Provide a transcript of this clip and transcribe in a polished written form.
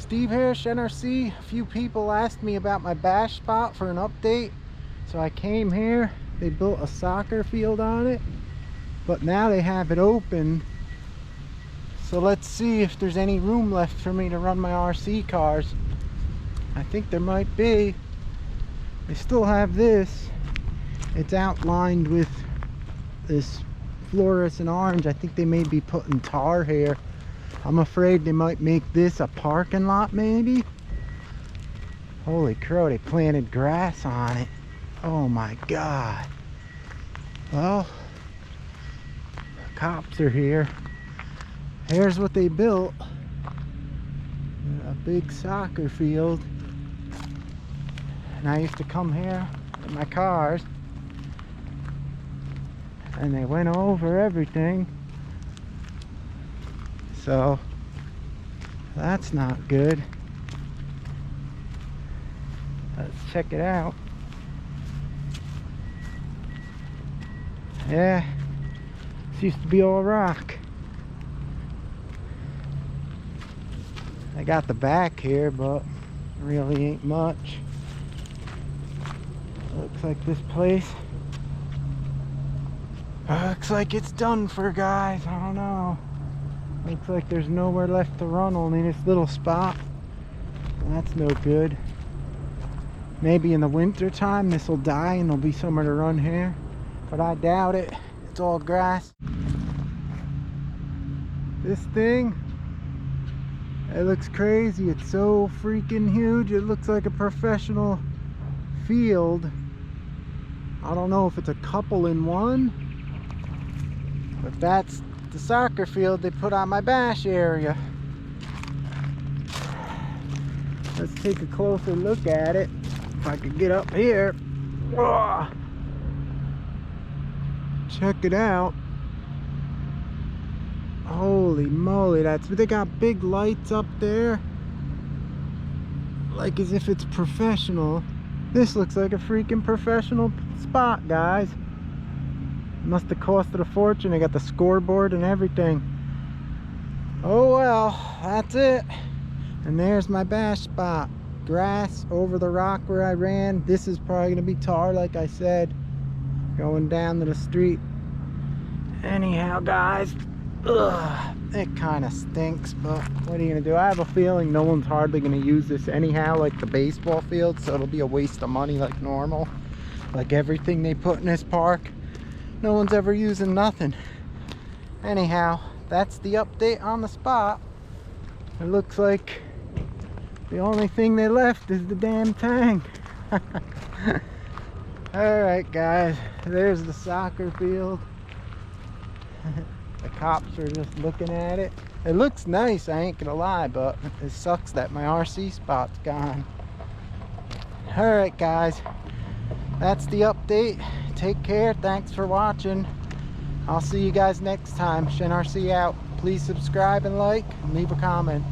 Steve here, NRC. A few people asked me about my bash spot for an update, so I came here. They built a soccer field on it, but now they have it open. So let's see if there's any room left for me to run my RC cars. I think there might be. They still have this. It's outlined with this fluorescent orange. I think they may be putting tar here. I'm afraid they might make this a parking lot maybe. Holy crow, they planted grass on it. Oh my god. Well, cops are here. Here's what they built. A big soccer field. And I used to come here in my cars, and they went over everything. So that's not good. Let's check it out. Yeah, this used to be all rock. I got the back here, but really ain't much. Looks like this place, looks like it's done for, guys. I don't know. Looks like there's nowhere left to run, only this little spot. That's no good. Maybe in the winter time this will die and there'll be somewhere to run here, but I doubt it. It's all grass. This thing, it looks crazy. It's so freaking huge. It looks like a professional field. I don't know if it's a couple in one, but that's the soccer field they put on my bash area. Let's take a closer look at it. If I could get up here. Whoa. Check it out. Holy moly, they got big lights up there, like as if it's professional. This looks like a freaking professional spot, guys. Must have costed a fortune. They got the scoreboard and everything. Oh well, that's it. And there's my bash spot. Grass over the rock where I ran. This is probably gonna be tar, like I said, going down to the street. Anyhow, guys, it kind of stinks, but what are you gonna do? I have a feeling no one's hardly gonna use this anyhow, like the baseball field, so it'll be a waste of money like normal. Like everything they put in this park, no one's ever using nothing. Anyhow, that's the update on the spot. It looks like the only thing they left is the damn tank. Alright guys, there's the soccer field. The cops are just looking at it. It looks nice, I ain't gonna lie, but it sucks that my RC spot's gone. Alright guys, that's the update. Take care, thanks for watching. I'll see you guys next time. NRC out. Please subscribe and like and leave a comment.